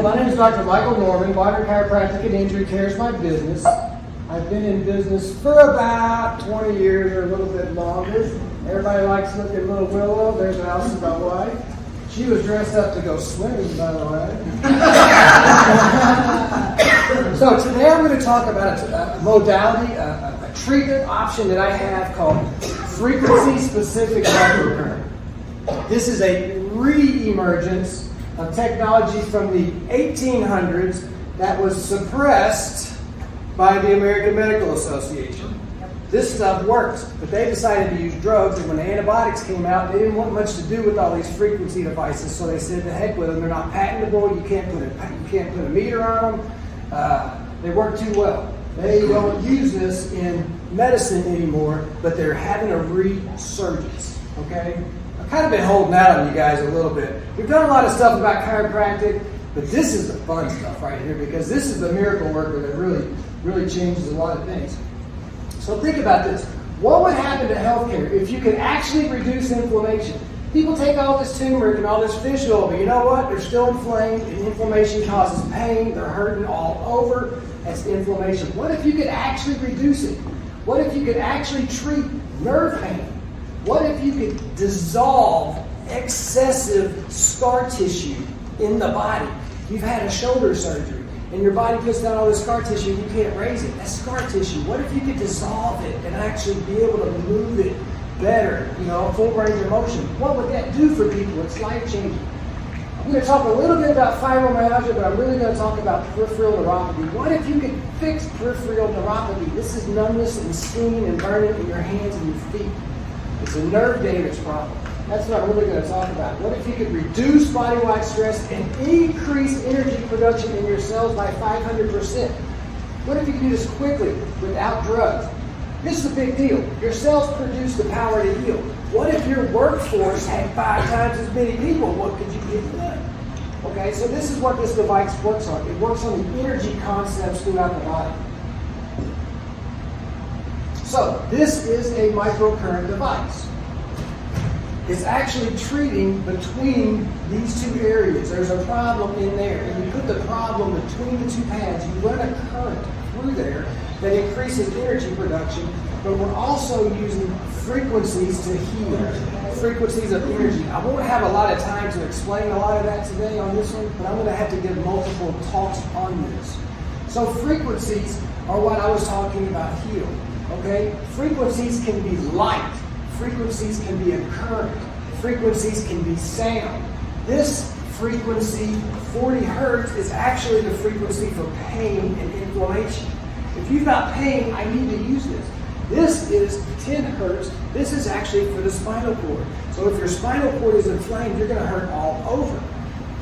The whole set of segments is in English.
My name is Dr. Michael Norman. Modern Chiropractic and Injury Care is my business. I've been in business for about 20 years or a little bit longer. Everybody likes looking Little Willow. There's Alice, my wife. She was dressed up to go swimming, by the way. So today I'm going to talk about a modality, a treatment option that I have called frequency-specific microcurrent. This is a re-emergence of technology from the 1800s that was suppressed by the American Medical Association. This stuff works, but they decided to use drugs, and when the antibiotics came out, they didn't want much to do with all these frequency devices, so they said, to heck with them, they're not patentable, you can't put a meter on them, they work too well. They don't use this in medicine anymore, but they're having a resurgence, okay? I've kind of been holding out on you guys a little bit. We've done a lot of stuff about chiropractic, but this is the fun stuff right here, because this is the miracle worker that really changes a lot of things. So think about this. What would happen to healthcare if you could actually reduce inflammation? People take all this turmeric and all this fish oil, but you know what? They're still inflamed, and inflammation causes pain. They're hurting all over. That's inflammation. What if you could actually reduce it? What if you could actually treat nerve pain? What if you could dissolve excessive scar tissue in the body? You've had a shoulder surgery, and your body puts down all this scar tissue and you can't raise it. That's scar tissue. What if you could dissolve it and actually be able to move it better, full range of motion? What would that do for people? It's life-changing. I'm going to talk a little bit about fibromyalgia, but I'm really going to talk about peripheral neuropathy. What if you could fix peripheral neuropathy? This is numbness and stinging and burning in your hands and your feet. It's a nerve damage problem. That's what I'm really going to talk about. What if you could reduce body-wide stress and increase energy production in your cells by 500%? What if you could do this quickly without drugs? This is a big deal. Your cells produce the power to heal. What if your workforce had 5 times as many people? What could you get done? Okay, so this is what this device works on. It works on the energy concepts throughout the body. So this is a microcurrent device. It's actually treating between these two areas. There's a problem in there, and you put the problem between the two pads. You run a current through there that increases energy production, but we're also using frequencies to heal, frequencies of energy. I won't have a lot of time to explain a lot of that today on this one, but I'm going to have to give multiple talks on this. So frequencies are what I was talking about heal. Okay? Frequencies can be light. Frequencies can be a current. Frequencies can be sound. This frequency, 40 hertz, is actually the frequency for pain and inflammation. If you've got pain, I need to use this. This is 10 hertz. This is actually for the spinal cord. So if your spinal cord is inflamed, you're going to hurt all over.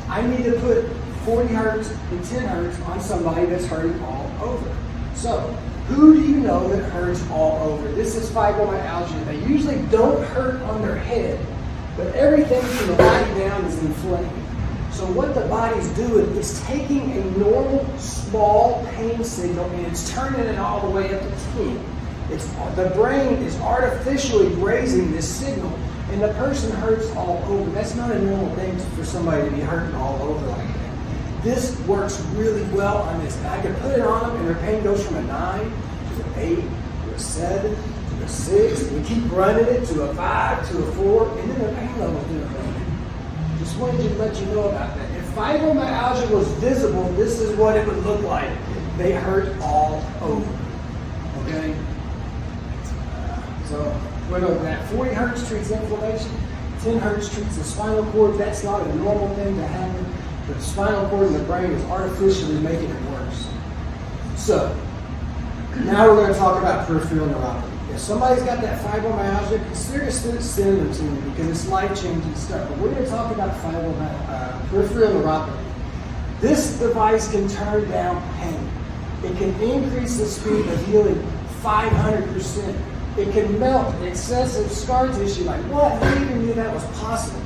I need to put 40 hertz and 10 hertz on somebody that's hurting all over. So who do you know that hurts all over? This is fibromyalgia. They usually don't hurt on their head, but everything from the body down is inflamed. So what the body's doing is taking a normal, small pain signal and it's turning it all the way up to 10. The brain is artificially raising this signal, and the person hurts all over. That's not a normal thing for somebody to be hurting all over like that. This works really well on this. I can put it on them, and their pain goes from a 9 to an 8 to a 7 to a 6. And we keep running it to a 5 to a 4, and then their pain level is going. Just wanted to let you know about that. If fibromyalgia was visible, this is what it would look like. They hurt all over. Okay? So we're looking at 40 hertz treats inflammation, 10 hertz treats the spinal cord. That's not a normal thing to happen. The spinal cord and the brain is artificially making it worse. So, now we're going to talk about peripheral neuropathy. If somebody's got that fibromyalgia, consider sending them to me because it's life-changing stuff. But we're going to talk about peripheral neuropathy. This device can turn down pain. It can increase the speed of healing 500%. It can melt excessive scar tissue. Like, what? Who even knew that was possible?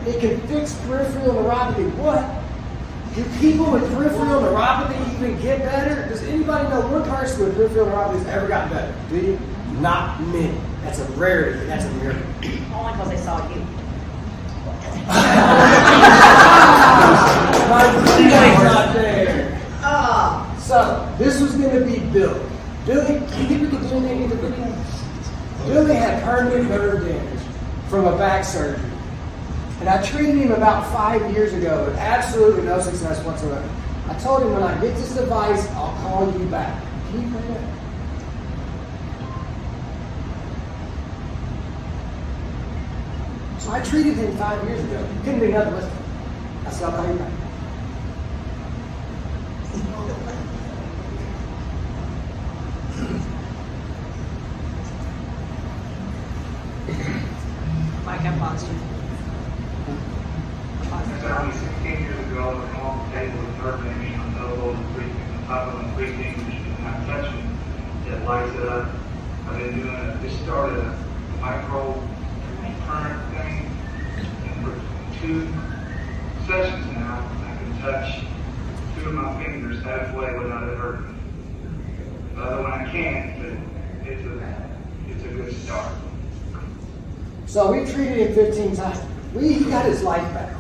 It can fix peripheral neuropathy. What? Do people with peripheral neuropathy even get better? Does anybody know one person with peripheral neuropathy has ever gotten better? Do you? Not many. That's a rarity. That's a miracle. Only because they saw you. My teammate's not there. Oh, So, this was going to be Billy. Billy, can you get the name of the video? Billy had permanent nerve damage from a back surgery. And I treated him about 5 years ago with absolutely no success whatsoever. I told him when I get this device, I'll call you back. Can you play that? So I treated him 5 years ago. Couldn't be nothing with him. I said, I'll call you back. Mike, I paused you. Only 16 years ago, I was on the table with nerve damage on the elbow and breathing, on top of the breathing, which is not touching, that lights it up. I've been doing it, just started a micro current thing, and for 2 sessions now, I can touch 2 of my fingers halfway without it hurting. The other one I can't, but it's a good start. So we treated him 15 times. He got his life back.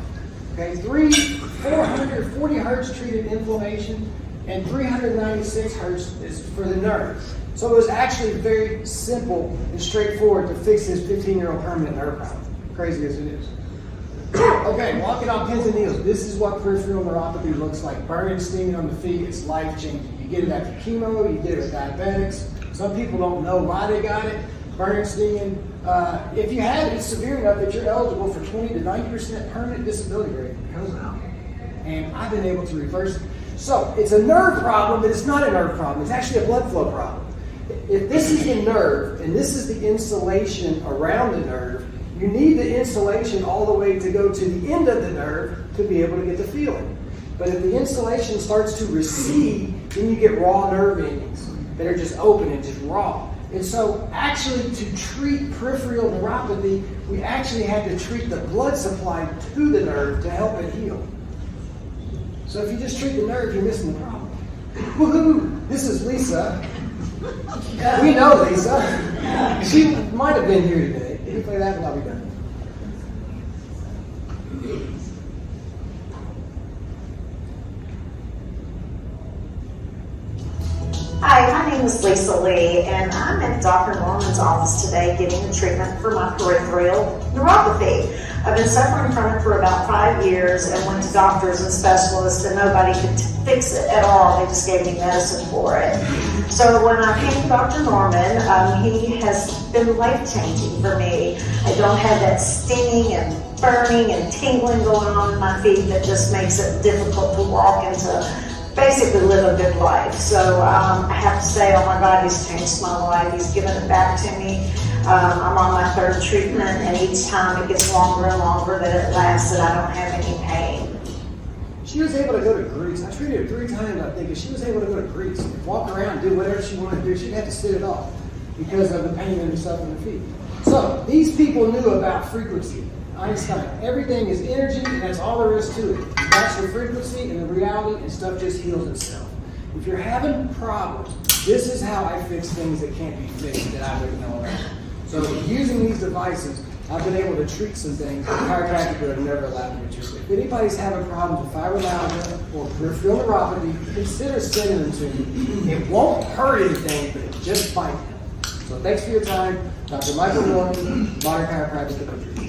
Okay, 440 hertz treated inflammation, and 396 hertz is for the nerve. So it was actually very simple and straightforward to fix his 15-year-old permanent nerve problem. Crazy as it is. Okay, walking on pins and needles. This is what peripheral neuropathy looks like. Burning, stinging on the feet. It's life-changing. You get it after chemo. You get it with diabetics. Some people don't know why they got it. Burning, stinging. If you have it, it's severe enough that you're eligible for 20 to 90% permanent disability rate because of it. And I've been able to reverse it. So it's a nerve problem, but it's not a nerve problem. It's actually a blood flow problem. If this is the nerve and this is the insulation around the nerve, you need the insulation all the way to go to the end of the nerve to be able to get the feeling. But if the insulation starts to recede, then you get raw nerve endings that are just open and just raw. And so actually to treat peripheral neuropathy, we actually had to treat the blood supply to the nerve to help it heal. So if you just treat the nerve, you're missing the problem. Woohoo! This is Lisa. We know Lisa. She might have been here today. Can you play that and I'll be done? Hi, my name is Lisa Lee, and I'm at Dr. Norman's office today getting a treatment for my peripheral neuropathy. I've been suffering from it for about 5 years and went to doctors and specialists, and nobody could fix it at all. They just gave me medicine for it. So when I came to Dr. Norman, he has been life-changing for me. I don't have that stinging and burning and tingling going on in my feet that just makes it difficult to walk and to basically live a good life. So I have to say, oh my God, he's changed my life. He's given it back to me. I'm on my 3rd treatment, and each time it gets longer and longer that it lasts, and I don't have any pain. She was able to go to Greece. I treated her 3 times, I think, and she was able to go to Greece and walk around and do whatever she wanted to do. She didn't have to sit it off because of the pain and stuff in the feet. So these people knew about frequency. Einstein. Everything is energy, and that's all there is to it. That's the frequency and the reality, and stuff just heals itself. If you're having problems, this is how I fix things that can't be fixed that I wouldn't know about. So using these devices, I've been able to treat some things that chiropractic would have never allowed me to treat. If anybody's having problems with fibromyalgia or peripheral neuropathy, consider sending them to me. It won't hurt anything, but it just fight them. So thanks for your time. Dr. Michael Norman, Modern Chiropractic.